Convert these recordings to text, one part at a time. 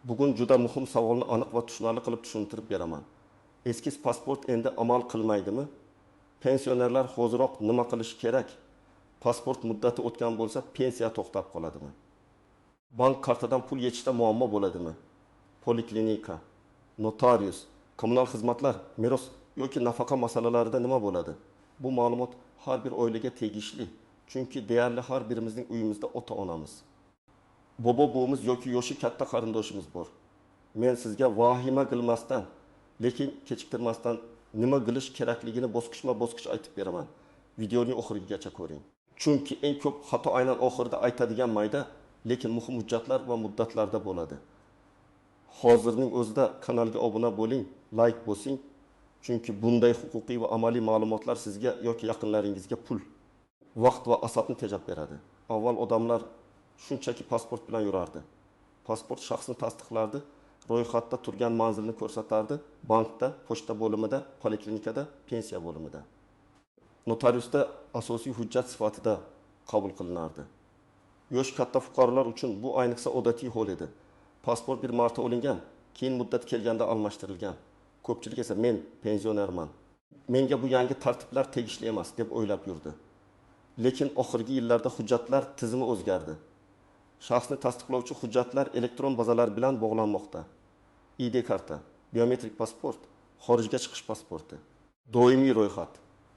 Bugun juda muhim savolni aniq va tushunarli qilib tushuntirib beraman. Eski pasport endi amal qilmaydimi? Pensionerlar hoziroq nima qilish kerak? Pasport muddati o'tgan bo'lsa, pensiya to'xtab qoladimi? Bank kartadan pul yechishda muammo bo'ladimi? Poliklinika, notarius, kommunal xizmatlar, meros yoki nafaqa masalalarida nima bo'ladi? Bu ma'lumot har bir oilaga tegishli. Chunki deyarli har birimizning uyimizda ota-onamiz, bobo buvimiz yoki yoshi katta qarindoshimiz bor. Men sizga vahima qilmasdan, lekin kechiktirmasdan nima qilish kerakligini bosqichma-bosqich aytib beraman. Videoni oxirigacha ko'ring. Chunki eng ko'p xato aynan oxirida aytadigan mayda, lekin muhim hujjatlar va muddatlarda bo'ladi. Hozirning o'zida kanalga obuna bo'ling, like bosing. Chunki bunday huquqiy va amaliy ma'lumotlar sizga yoki yaqinlaringizga pul, vaqt va asabni tejab beradi. Avval odamlar shunchaki pasport bilan yurardi. Pasport shaxsni tasdiqlardi, ro'yxatda turgan manzilni ko'rsatardi, bankda, pochta bo'limida, poliklinikada, pensiya bo'limida. Notariusda asosiy hujjat sifatida qabul qilinardi. Yosh katta fuqarolar uchun bu ayniqsa odatiy hol edi. Pasport bir marta olingan, keyin muddat kelganda almashtirilgan. Ko'pchilik esa men pensionerman, menga bu yangi tartiblar tegishli emas deb o'ylab yurdi. Lekin oxirgi yillarda hujjatlar tizimi o'zgardi. Shaxsni tasdiqlovchi hujjatlar elektron bazalar bilan bog'lanmoqda. ID karta, biometrik pasport, xorijga chiqish pasporti, doimiy ro'yxat,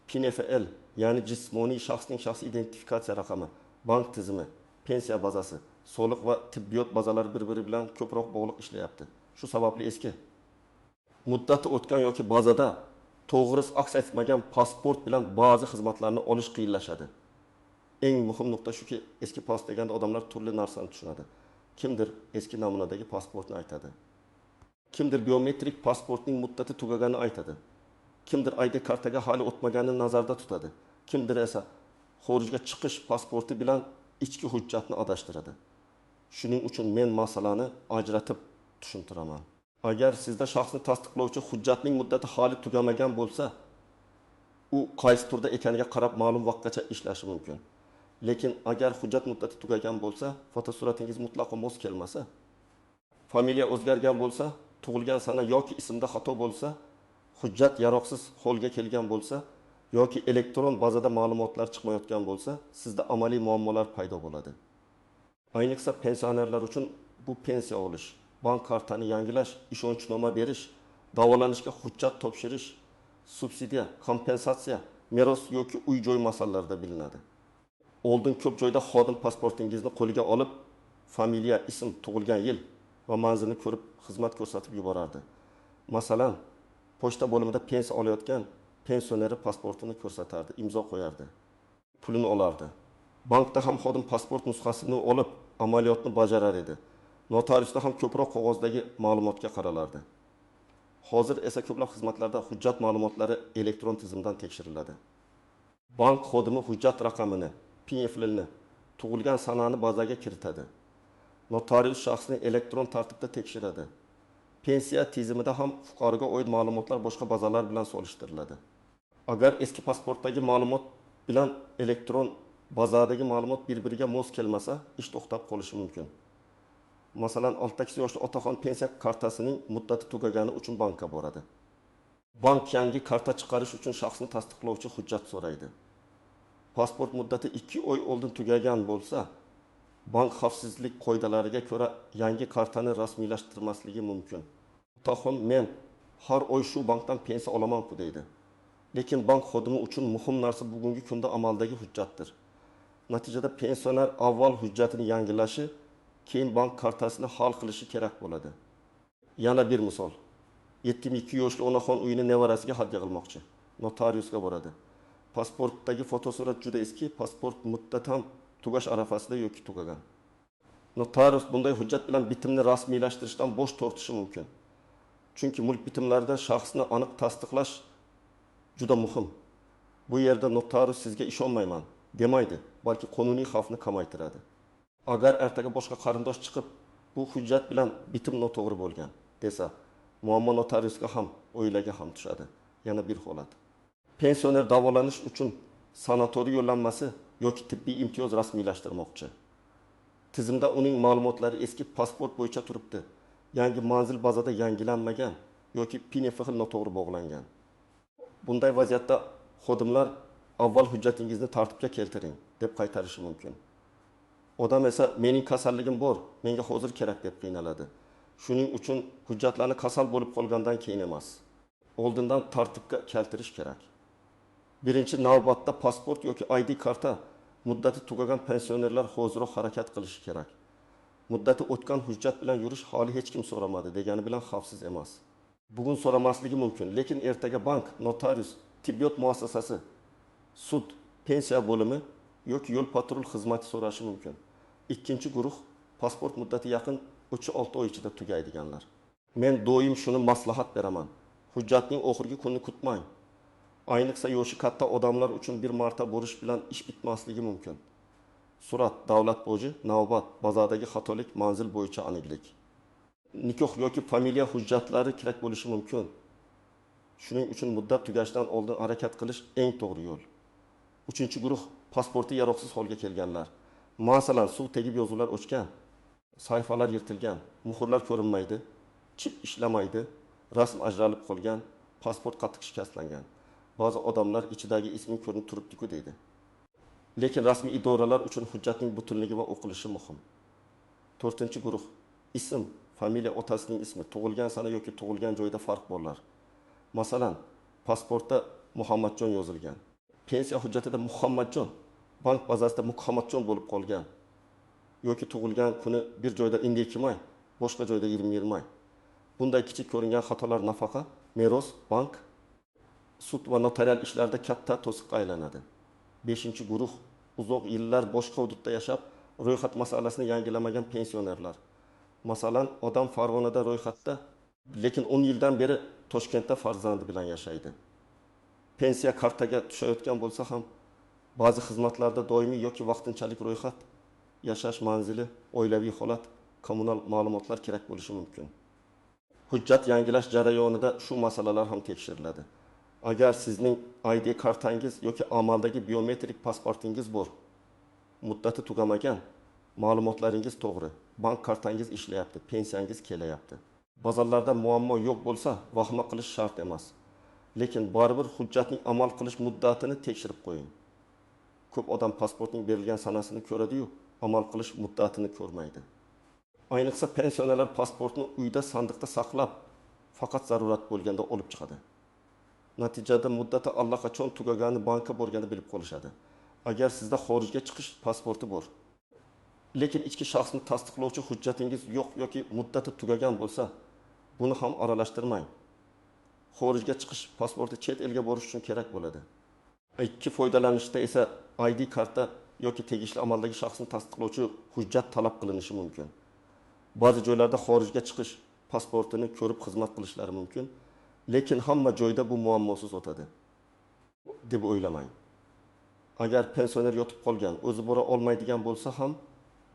PNFL, ya'ni jismoniy shaxsning shaxsiy identifikatsiya raqami, bank tizimi, pensiya bazasi, soliq va tibbiyot bazalari bir-biri bilan ko'proq bog'liq ishlayapti. Shu sababli eski muddati o'tgan yoki bazada to'g'ri aks etmagan pasport bilan ba'zi xizmatlarni olish qiyinlashadi. Eng muhim nuqta shuki, eski pasport deganda odamlar turli narsani tushunadi. Kimdir eski namunadagi pasportni aytadi. Kimdir biometrik pasportning muddati tugaganini aytadi. Kimdir ID kartaga hali o'tmaganini nazarda tutadi. Kimdir esa xorijga chiqish pasporti bilan ichki hujjatni adashtiradi. Shuning uchun men masalani ajratib tushuntiraman. Agar sizda shaxsni tasdiqlovchi hujjatning muddati hali tugamagan bo'lsa, u qaysi turda ekaniga qarab ma'lum vaqtgacha ishlashi mumkin. Lekin agar hujjat muddati tugagan bo'lsa, fotosuratingiz mutlaqo mos kelmasa, familiya o'zgargan bo'lsa, tug'ilgan sana yoki ismda xato bo'lsa, hujjat yaroqsiz holga kelgan bo'lsa yoki elektron bazada ma'lumotlar chiqmayotgan bo'lsa, sizda amaliy muammolar paydo bo'ladi. Ayniqsa pensionerlar uchun bu pensiya olish, bank kartani yangilash, ishonchnoma berish, davolanishga hujjat topshirish, subsidiya, kompensatsiya, meros yoki uy-joy masalalarida bilinadi. Oldin ko'p joyda xodim pasportingizni qo'liga olib, familiya, ism, tug'ilgan yil va manzilni ko'rib xizmat ko'rsatib yuborardi. Masalan, pochta bo'limida pensiya olayotgan pensioneri pasportini ko'rsatardi, imzo qo'yardi, pulini olardi. Bankda ham xodim pasport nusxasini olib, amaliyotni bajarar edi. Notariusda ham ko'proq qog'ozdagi ma'lumotga qaralardi. Hozir esa ko'plab xizmatlarda hujjat ma'lumotlari elektron tizimdan tekshiriladi. Bank xodimi hujjat raqamini, PNFLni, tug'ilgan sanani bazaga kiritadi. Notarius shaxsni elektron tartibda tekshiradi. Pensiya tizimida ham fuqaroga oid ma'lumotlar boshqa bazalar bilan solishtiriladi. Agar eski pasportdagi ma'lumot bilan elektron bazadagi ma'lumot bir-biriga mos kelmasa, ish to'xtab qolishi mumkin. Masalan, 68 yoshli otaxon pensiya kartasining muddati tugagani uchun bankka boradi. Bank yangi karta chiqarish uchun shaxsni tasdiqlovchi hujjat so'raydi. Pasport muddati 2 oy oldin tugagan bo'lsa, bank xavfsizlik qoidalariga ko'ra yangi kartani rasmiylashtirmasligi mumkin. Otaxon men har oy shu bankdan pensiya olaman-ku deydi. Lekin bank xodimi uchun muhim narsa bugungi kunda amaldagi hujjatdir. Natijada pensioner avval hujjatini yangilashi, keyin bank kartasini hal qilishi kerak bo'ladi. Yana bir misol. 72 yoshli onaxon uyini nevarasiga hadya qilmoqchi. Notariusga boradi. Pasportdagi fotosurat juda eski, pasport muddati ham tugash arafasida yoki tugagan. Notarius bunday hujjat bilan bitimni rasmiylashtirishdan bosh tortishi mumkin. Chunki mulk bitimlarida shaxsni aniq tasdiqlash juda muhim. Bu yerda notarius sizga ishonmayman demaydi, balki qonuniy xavfni kamaytiradi. Agar ertaga boshqa qarindosh chiqib, bu hujjat bilan bitim noto'g'ri bo'lgan desa, muammo notariusga ham, oilaga ham tushadi. Yana bir holat. Pensioner davolanish uchun sanatoriy yo'llanmasi yoki tibbiy imtiyoz rasmiylashtirmoqchi. Tizimda uning ma'lumotlari eski pasport bo'yicha turibdi. yangi manzil bazada yangilanmagan yoki PNFXL noto'g'ri bog'langan. Bunday vaziyatda xodimlar avval hujjatingizni tartibga keltiring deb qaytarishi mumkin. Odam esa mening kasalligim bor, menga hozir kerak deb qiynaladi. Shuning uchun hujjatlarni kasal bo'lib qolgandan keyin emas, oldindan tartibga keltirish kerak. Birinchi navbatda pasport yoki ID karta muddati tugagan pensionerlar hozirroq harakat qilishi kerak. Muddati o'tgan hujjat bilan yurish hali hech kim so'ramadi degani bilan xavfsiz emas. Bugun so'ramasligi mumkin, lekin ertaga bank, notarius, tibbiyot muassasasi, sud, pensiya bo'limi yoki yo'l patrul xizmati so'rashi mumkin. Ikkinchi guruh pasport muddati yaqin 3-6 oy ichida tugaydiganlar. Men doim shuni maslahat beraman. Hujjatning oxirgi kunini kutmang. Ayniqsa yoshi katta odamlar uchun bir marta bo'lish bilan ish bitmasligi mumkin. Surat, davlat boji, navbat, bozordagi xatolik, manzil bo'yicha aniqlik. Nikoh yoki familiya hujjatlari kerak bo'lishi mumkin. Shuning uchun muddat tugashidan oldin harakat qilish eng to'g'ri yo'l. Uchinchi guruh pasporti yaroqsiz holga kelganlar. Masalan, suv tegib yozuvlar o'chgan, sayfalar yirtilgan, muhrlar ko'rinmaydi, chip ishlamaydi, rasm ajralib qolgan, pasport qattiq shikastlangan. Ba'zi odamlar ichidagi isming ko'rinib turibdi-ku deydi. Lekin rasmiy idoralar uchun hujjatning butunligi va o'qilishi muhim. 4-guruh ism, familiya otasining ismi, tug'ilgan sana yoki tug'ilgan joyda farq borlar. Masalan, pasportda Muhammadjon yozilgan. Pensiya hujjatida Muhammadjon, bank bazasida Muhammadjon bo'lib qolgan. Yoki tug'ilgan kuni bir joyda 2 may, boshqa joyda 20 may. Bunday kichik ko'ringan xatolar nafaqa, meros, bank, sud va notarial ishlarda katta to'siqqa aylanadi. 5-guruh uzoq yillar boshqa hududda yashab, ro'yxat masalasini yangilamagan pensionerlar. Masalan, odam Farg'onada ro'yxatda, lekin 10 yildan beri Toshkentda farzandi bilan yashaydi. Pensiya kartaga tushayotgan bo'lsa ham, ba'zi xizmatlarda doimiy yoki vaqtinchalik ro'yxat, yashash manzili, oilaviy holat, kommunal ma'lumotlar kerak bo'lishi mumkin. Hujjat yangilash jarayonida shu masalalar ham tekshiriladi. Agar sizning ID kartangiz yoki amaldagi biometrik pasportingiz bor, muddati tugamagan, ma'lumotlaringiz to'g'ri, bank kartangiz ishlayapti, pensiyangiz kelyapti. Bozorlarda muammo yo'q bo'lsa, vahima qilish shart emas. Lekin baribir hujjatning amal qilish muddatini tekshirib qo'ying. Ko'p odam pasportning berilgan sanasini ko'radi-yu, amal qilish muddatini ko'rmaydi. Ayniqsa pensionerlar pasportni uyda sandiqda saqlab, faqat zarurat bo'lganda olib chiqadi. Natijada muddati allaqachon tugagani bankka borganda bilib qolishadi. Agar sizda xorijga chiqish pasporti bor, lekin ichki shaxsni tasdiqlovchi hujjatingiz yo'q yoki muddati tugagan bo'lsa, buni ham aralashtirmang. Xorijga chiqish pasporti chet elga borish uchun kerak bo'ladi. Ikki foydalanishda esa ID karta yoki tegishli amaldagi shaxsni tasdiqlovchi hujjat talab qilinishi mumkin. Ba'zi joylarda xorijga chiqish pasportini ko'rib xizmat qilishlari mumkin, lekin hamma joyda bu muammosiz o'tadi deb o'ylamang. Agar pensioner yotib qolgan, o'zi bora olmaydigan bo'lsa ham,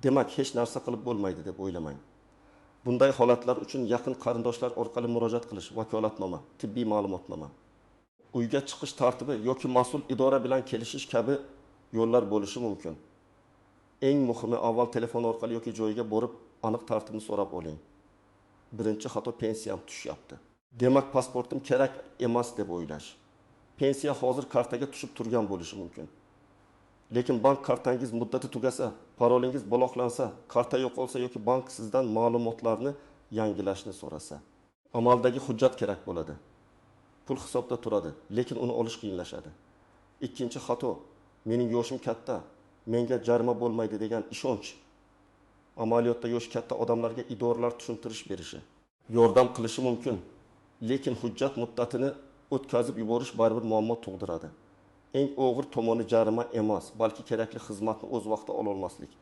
demak hech narsa qilib bo'lmaydi deb o'ylamang. Bunday holatlar uchun yaqin qarindoshlar orqali murojaat qilish, vakolatnoma, tibbiy ma'lumotnoma, uyga chiqish tartibi yoki mas'ul idora bilan kelishish kabi yo'llar bo'lishi mumkin. Eng muhimi, avval telefon orqali yoki joyiga borib, aniq tartibni so'rab oling. Birinchi xato pensiyam tushyapti. Demak, pasportim kerak emas deb o'ylash. Pensiya hozir kartaga tushib turgan bo'lishi mumkin. Lekin bank kartangiz muddati tugasa, parolingiz bloqlansa, karta yo'qolsa yoki bank sizdan ma'lumotlarni yangilashni so'rasa, amaldagi hujjat kerak bo'ladi. Pul hisobda turadi, lekin uni olish qiyinlashadi. Ikkinchi xato, mening yoshim katta, menga jarima bo'lmaydi degan ishonch. Amaliyotda yoshi katta odamlarga idoralar tushuntirish berishi, yordam qilishi mumkin, lekin hujjat muddatini o'tkazib yuborish baribir muammo tug'diradi. Eng og'ir tomoni jarima emas, balki kerakli xizmatni o'z vaqtida ola olmaslik.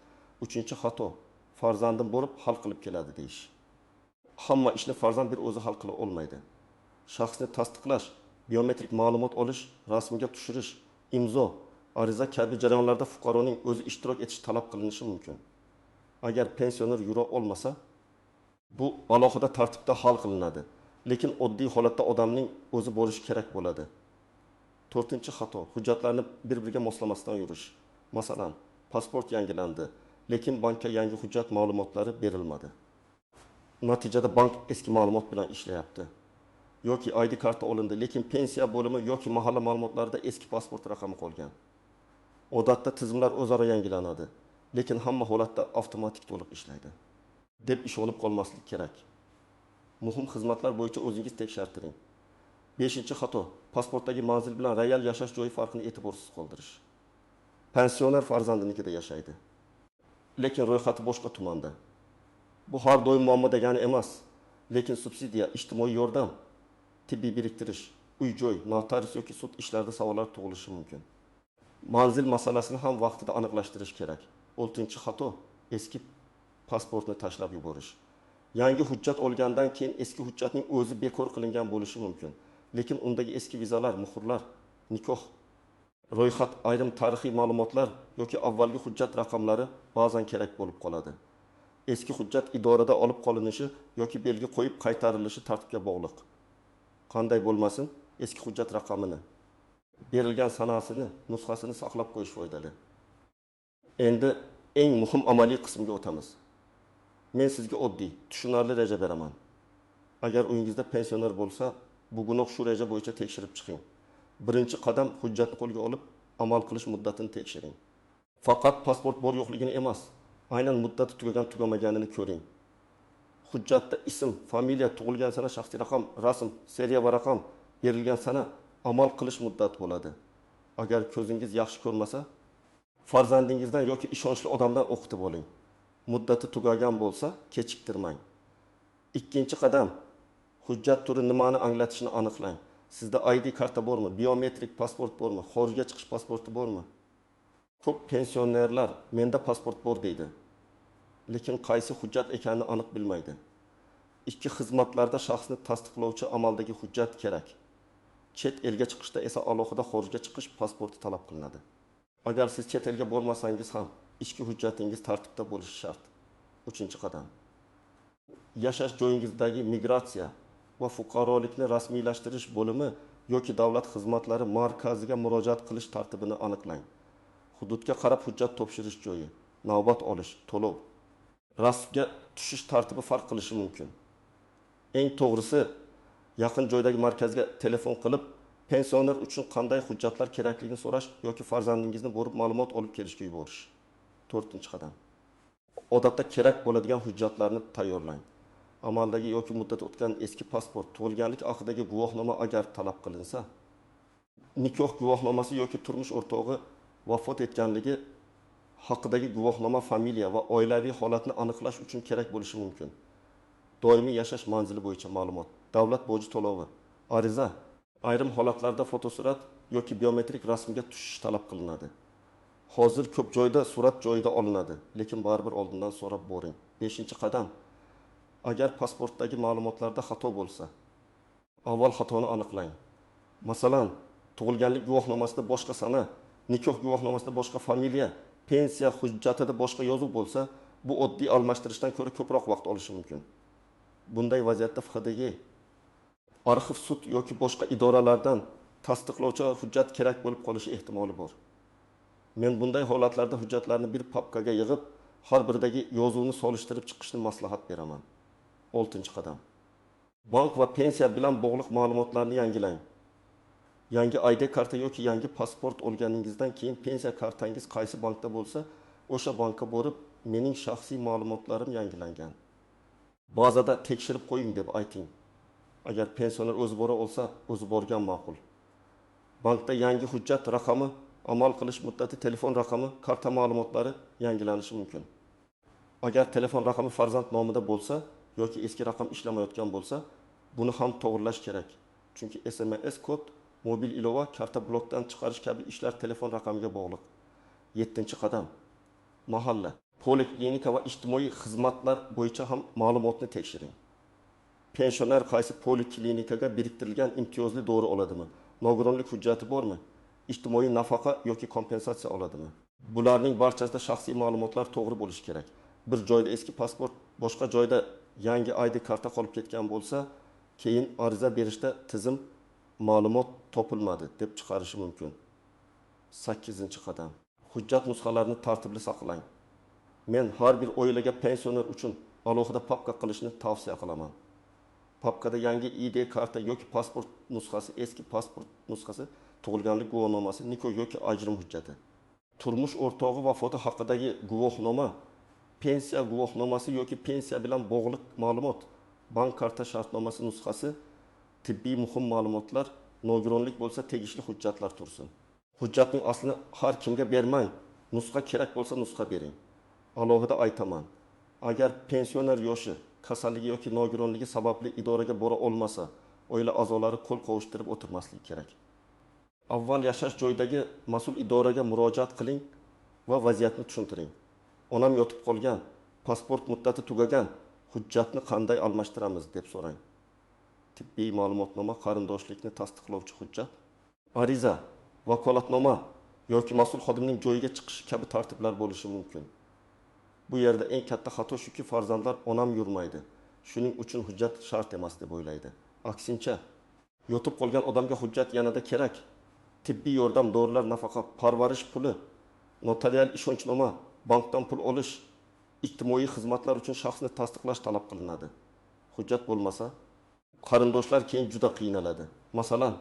Uchinchi xato, farzandim bo'lib hal qilib keladi deyish. Hamma ishni farzand bir o'zi hal qila olmaydi. Shaxsni tasdiqlash, biometrik ma'lumot olish, rasmga tushirish, imzo, ariza kabi jarayonlarda fuqaroning o'zi ishtirok etish talab qilinishi mumkin. Agar pensioner yura olmasa, bu alohida tartibda hal qilinadi. Lekin oddiy holatda odamning o'zi borishi kerak bo'ladi. 4-xato, hujjatlarni bir-biriga moslamasdan yurish. Masalan, pasport yangilandi, lekin bankka yangi hujjat ma'lumotlari berilmadi. Natijada bank eski ma'lumot bilan ishlayapti. Yoki ID karta olindi, lekin pensiya bo'limi yoki mahalla ma'lumotlarida eski pasport raqami qolgan. Odatda tizimlar o'zaro yangilanadi, lekin hamma holatda avtomatik to'liq ishlaydi deb ish olib qolmaslik kerak. Muhim xizmatlar bo'yicha o'zingiz tekshirtiring. 5-xato: pasportdagi manzil bilan real yashash joyi farqini e'tiborsiz qoldirish. Pensioner farzandinikida yashaydi, lekin ro'yxati boshqa tumanda. Bu har doim muammo degani emas, lekin subsidiya, ijtimoiy yordam, tibbiy biriktirish, uy-joy, notarius yoki sud ishlarida savollar tug'ilishi mumkin. Manzil masalasini ham vaqtida aniqlashtirish kerak. 6-xato: eski pasportni tashlab yuborish. Yangi hujjat olgandan keyin eski hujjatning o'zi bekor qilingan bo'lishi mumkin, lekin undagi eski vizalar, muhrlar, nikoh, ro'yxat, ayrim tarixiy ma'lumotlar yoki avvalgi hujjat raqamlari ba'zan kerak bo'lib qoladi. Eski hujjat idorada olib qolinishi yoki belgi qo'yib qaytarilishi tartibga bog'liq. Qanday bo'lmasin, eski hujjat raqamini, berilgan sanasini, nusxasini saqlab qo'yish foydali. Endi eng muhim amaliy qismga o'tamiz. Men sizga oddiy, tushunarli reja beraman. Agar uyingizda pensioner bo'lsa, bugunoq shu reja bo'yicha tekshirib chiqing. Birinchi qadam hujjatni qo'lga olib, amal qilish muddatini tekshiring. Faqat pasport bor yo'qligini emas, aynan muddati tugagan tugamaganini ko'ring. Hujjatda ism, familiya, tug'ilgan sana, shaxsiy raqam, rasm, seriya va raqam, berilgan sana, amal qilish muddati bo'ladi. Agar ko'zingiz yaxshi ko'rmasa, farzandingizdan yoki ishonchli odamdan o'qitib oling. Muddati tugagan bo'lsa, kechiktirmang. Ikkinchi qadam, hujjat turi nimani anglatishini aniqlang. Sizda ID karta bormi, biometrik pasport bormi, xorijga chiqish pasporti bormi? Ko'p pensionerlar menda pasport bor deydi, lekin qaysi hujjat ekanini aniq bilmaydi. Ikki xizmatlarda shaxsni tasdiqlovchi amaldagi hujjat kerak. Chet elga chiqishda esa alohida xorijga chiqish pasporti talab qilinadi. Agar siz chet elga bormasangiz ham, ichki hujjatingiz tartibda bo'lishi shart. 3-qadam. Yashash joyingizdagi migratsiya va fuqarolikni rasmiylashtirish bo'limi yoki davlat xizmatlari markaziga murojaat qilish tartibini aniqlang. Hududga qarab hujjat topshirish joyi, navbat olish, to'lov, rasmga tushish tartibi farq qilishi mumkin. Eng to'g'risi, yaqin joydagi markazga telefon qilib, pensioner uchun qanday hujjatlar kerakligini so'rash yoki farzandingizni borib ma'lumot olib kelishga yuborish. 4-qadam. Odatda kerak bo'ladigan hujjatlarni tayyorlang. Amaldagi yoki muddati o'tgan eski pasport, tug'ilganlik haqidagi guvohnoma agar talab qilinsa, nikoh guvohnomasi yoki turmush o'rtog'i vafot etganligi haqidagi guvohnoma familiya va oilaviy holatni aniqlash uchun kerak bo'lishi mumkin. Doimiy yashash manzili bo'yicha ma'lumot, davlat boji to'lovi, ariza, ayrim holatlarda fotosurat yoki biometrik rasmga tushish talab qilinadi. Hozir ko'p joyda surat joyida olinadi, lekin baribir oldindan so'rab boring. 5-qadam. Agar pasportdagi ma'lumotlarda xato bo'lsa, avval xatoni aniqlang. Masalan, tug'ilganlik guvohnomasida boshqa sana, nikoh guvohnomasida boshqa familiya, pensiya hujjatida boshqa yozuv bo'lsa, bu oddiy almashtirishdan ko'ra ko'proq vaqt olishi mumkin. Bunday vaziyatda FHDG, arxiv, sud yoki boshqa idoralardan tasdiqlovchi hujjat kerak bo'lib qolishi ehtimoli bor. Men bunday holatlarda hujjatlarni bir papkaga yig'ib, har biridagi yozuvni solishtirib chiqishni maslahat beraman. 6-qadam. Bank va pensiya bilan bog'liq ma'lumotlarni yangilang. Yangi ID karta yoki yangi pasport olganingizdan keyin pensiya kartangiz qaysi bankda bo'lsa, o'sha bankka borib, mening shaxsiy ma'lumotlarim yangilangan. Bazada tekshirib qo'ying deb ayting. Agar pensioner o'zi bora olsa, o'zi borgan ma'qul. Bankda yangi hujjat raqami, amal qilish muddati, telefon raqami, karta ma'lumotlari yangilanishi mumkin. Agar telefon raqami farzand nomida bo'lsa yoki eski raqam ishlamayotgan bo'lsa, buni ham to'g'rilash kerak. Chunki SMS kod, mobil ilova, karta blokdan chiqarish kabi ishlar telefon raqamiga bog'liq. 7-qadam. Mahalla, poliklinika va ijtimoiy xizmatlar bo'yicha ham ma'lumotni tekshiring. Pensioner qaysi poliklinikaga biriktirilgan imtiyozli dori oladimi? Nogironlik hujjati bormi? Ijtimoiy nafaqa yoki kompensatsiya oladimi? Bularning barchasida shaxsiy ma'lumotlar to'g'ri bo'lishi kerak. Bir joyda eski pasport, boshqa joyda yangi ID karta qolib ketgan bo'lsa, keyin ariza berishda tizim ma'lumot topilmadi deb chiqarishi mumkin. 8-qadam. Hujjat nusxalarini tartibli saqlang. Men har bir oilaga pensioner uchun alohida papka qilishni tavsiya qilaman. Papkada yangi ID karta yoki pasport nusxasi, eski pasport nusxasi, tug'ilganlik guvohnomasi, nikoh yoki ajrim hujjati. Turmush o'rtog'i vafoti haqidagi guvohnoma, pensiya guvohnomasi yoki pensiya bilan bog'liq ma'lumot, bank karta shartnomasi nusxasi, tibbiy muhim ma'lumotlar, nogironlik bo'lsa tegishli hujjatlar tursin. Hujjatning aslini har kimga bermang. Nusxa kerak bo'lsa nusxa bering. Alohida aytaman. Agar pensioner yoshi, kasalligi yoki nogironligi sababli idoraga bora olmasa, oila a'zolari qo'l qovushtirib o'tirmasligi kerak. Avval yashash joyidagi mas'ul idoraga murojaat qiling va vaziyatni tushuntiring. Onam yotib qolgan, pasport muddati tugagan, hujjatni qanday almashtiramiz deb so'rang. Tibbiy ma'lumotnoma, qarindoshlikni tasdiqlovchi hujjat, ariza, vakolatnoma yoki mas'ul xodimning joyiga chiqishi kabi tartiblar bo'lishi mumkin. Bu yerda eng katta xato shuki, farzandlar onam yurmaydi, shuning uchun hujjat shart emas deb o'ylaydi. Aksincha, yotib qolgan odamga hujjat yanada kerak. Tibbiy yordam, dorilar, nafaqa, parvarish puli, notarial ishonchnoma, bankdan pul olish, ijtimoiy xizmatlar uchun shaxsni tasdiqlash talab qilinadi. Hujjat bo'lmasa, qarindoshlar keyin juda qiynaladi. Masalan,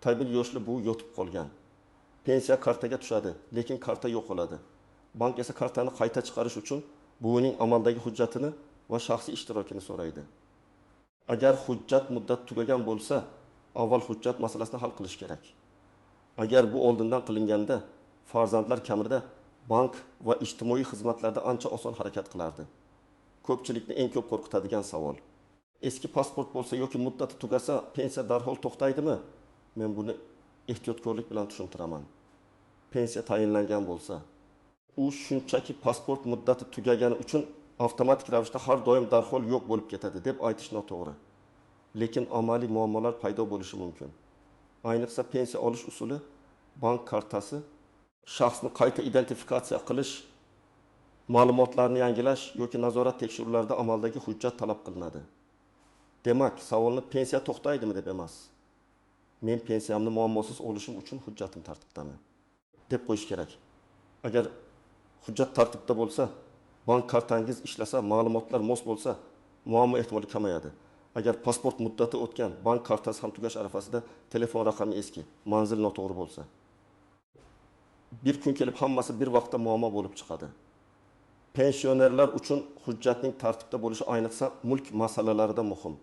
tabiiy yoshli bu yotib qolgan. Pensiya kartaga tushadi, lekin karta yo'qoladi. Bank esa kartani qayta chiqarish uchun buvining amaldagi hujjatini va shaxsiy ishtirokini so'raydi. Agar hujjat muddati tugagan bo'lsa, avval hujjat masalasini hal qilish kerak. Agar bu oldindan qilinganda, farzandlar kamida bank va ijtimoiy xizmatlarda ancha oson harakat qilardi. Ko'pchilikni eng ko'p qo'rqitadigan savol. Eski pasport bo'lsa yoki muddati tugasa, pensiya darhol to'xtaydimi? Men buni ehtiyotkorlik bilan tushuntiraman. Pensiya tayinlangan bo'lsa, u shunchaki pasport muddati tugagani uchun avtomatik ravishda har doim darhol yo'q bo'lib ketadi deb aytish noto'g'ri. Lekin amaliy muammolar paydo bo'lishi mumkin. Ayniqsa pensiya olish usuli, bank kartasi, shaxsni qayta identifikatsiya qilish, ma'lumotlarni yangilash yoki nazorat tekshiruvlarida amaldagi hujjat talab qilinadi. Demak, savolni pensiya to'xtaydimi deb emas. Men pensiyamni muammosiz olishim uchun hujjatim tartibdami deb qo'yish kerak. Agar hujjat tartibda bo'lsa, bank kartangiz ishlasa, ma'lumotlar mos bo'lsa, muammo ehtimoli kamayadi. Agar pasport muddati o'tgan, bank kartasi ham tugash arafasida, telefon raqami eski, manzil noto'g'ri bo'lsa, bir kun kelib hammasi bir vaqtda muammo bo'lib chiqadi. Pensionerlar uchun hujjatning tartibda bo'lishi ayniqsa mulk masalalarida muhim.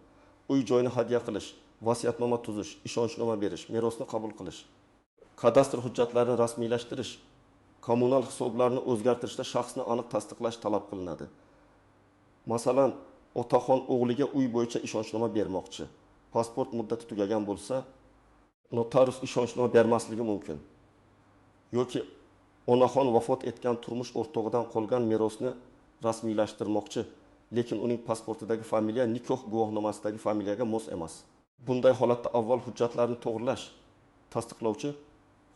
Uy joyini hadya qilish, vasiyatnoma tuzish, ishonchnoma berish, merosni qabul qilish, kadastr hujjatlarini rasmiylashtirish, kommunal hisoblarni o'zgartirishda shaxsni aniq tasdiqlash talab qilinadi. Masalan, otaxon o'g'liga uy bo'yicha ishonchnoma bermoqchi. Pasport muddati tugagan bo'lsa, notarius ishonchnoma bermasligi mumkin. Yoki onaxon vafot etgan turmush o'rtog'idan qolgan merosni rasmiylashtirmoqchi, lekin uning pasportidagi familiya nikoh guvohnomasidagi familiyaga mos emas. Bunday holatda avval hujjatlarni to'g'rilash, tasdiqlovchi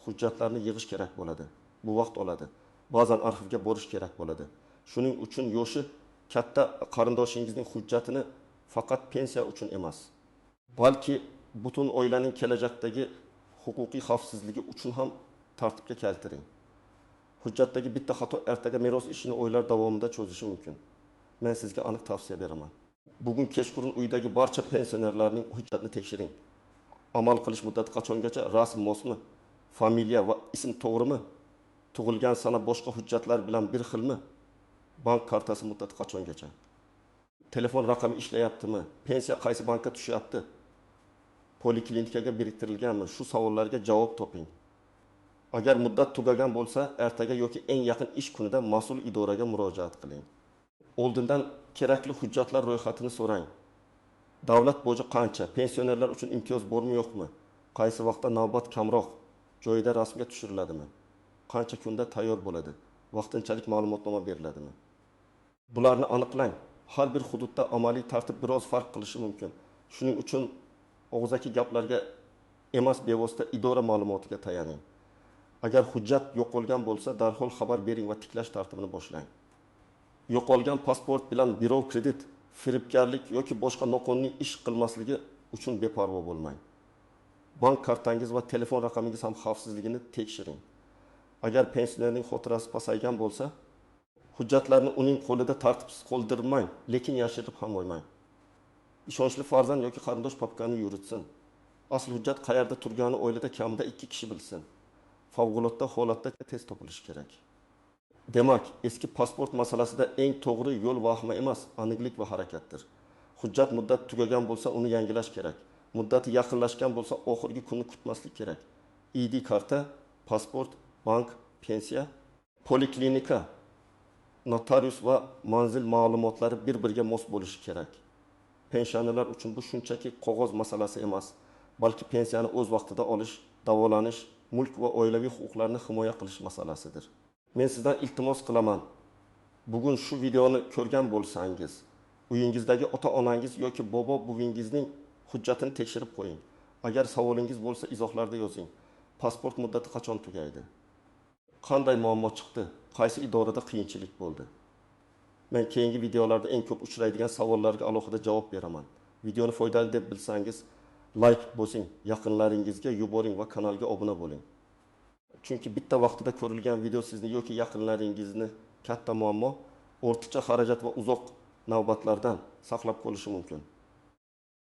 hujjatlarni yig'ish kerak bo'ladi. Bu vaqt oladi. Ba'zan arxivga borish kerak bo'ladi. Shuning uchun yoshi katta qarindoshingizning hujjatini faqat pensiya uchun emas, balki butun oilaning kelajakdagi huquqiy xavfsizligi uchun ham tartibga keltiring. Hujjatdagi bitta xato ertaga meros ishini oylar davomida cho'zishi mumkin. Men sizga aniq tavsiya beraman. Bugun kechqurun uydagi barcha pensionerlarning hujjatini tekshiring. Amal qilish muddati qachongacha, rasm mosmi, familiya va ism to'g'rimi, tug'ilgan sana boshqa hujjatlar bilan bir xilmi, bank kartasi muddati qachongacha, telefon raqami ishlayaptimi, pensiya qaysi bankka tushyapti, poliklinikaga biriktirilganmi, shu savollarga javob toping. Agar muddat tugagan bo'lsa, ertaga yoki eng yaqin ish kunida mas'ul idoraga murojaat qiling. Oldindan kerakli hujjatlar ro'yxatini so'rang. Davlat boji qancha, pensionerlar uchun imtiyoz bormi yo'qmi, qaysi vaqtda navbat kamroq, joyida rasmga tushiriladimi, qancha kunda tayyor bo'ladi, vaqtinchalik ma'lumotnoma beriladimi. Bularni aniqlang. Har bir hududda amaliy tartib biroz farq qilishi mumkin. Shuning uchun og'zaki gaplarga emas, bevosita idora ma'lumotiga tayaning. Agar hujjat yo'qolgan bo'lsa, darhol xabar bering va tiklash tartibini boshlang. Yo'qolgan pasport bilan birov kredit, firibgarlik yoki boshqa noqonuniy ish qilmasligi uchun beparvo bo'lmang. Bank kartangiz va telefon raqamingiz ham xavfsizligini tekshiring. Agar pensionerning xotirasi pasaygan bo'lsa, Hujjatlarni uning qo'lida tartibsiz qoldirmang, lekin yashirib ham qo'ymang. Ishonchli farzand yoki qarindosh papkani yuritsin. Asl hujjat qayerda turgani oilada kamida 2 kishi bilsin. Favqulodda holatda tez topilishi kerak. Demak, eski pasport masalasida eng to'g'ri yo'l vahima emas, aniqlik va harakatdir. Hujjat muddati tugagan bo'lsa, uni yangilash kerak. Muddati yaqinlashgan bo'lsa, oxirgi kunni kutmaslik kerak. ID karta, pasport, bank, pensiya, poliklinika, notarius va manzil ma'lumotlari bir-biriga mos bo'lishi kerak. Pensionerlar uchun bu shunchaki qog'oz masalasi emas, balki pensiyani o'z vaqtida olish, davolanish, mulk va oilaviy huquqlarni himoya qilish masalasidir. Men sizdan iltimos qilaman. Bugun shu videoni ko'rgan bo'lsangiz, uyingizdagi ota-onangiz yoki bobo-buvingizning hujjatini tekshirib qo'ying. Agar savolingiz bo'lsa, izohlarda yozing. Pasport muddati qachon tugaydi? Qanday muammo chiqdi? Qaysi idorada qiyinchilik bo'ldi? Men keyingi videolarda eng ko'p uchraydigan savollarga alohida javob beraman. Videoni foydali deb bilsangiz, like bosing, yaqinlaringizga yuboring va kanalga obuna bo'ling. Chunki bitta vaqtida ko'rilgan video sizni yoki yaqinlaringizni katta muammo, o'rtacha xarajat va uzoq navbatlardan saqlab qolishi mumkin.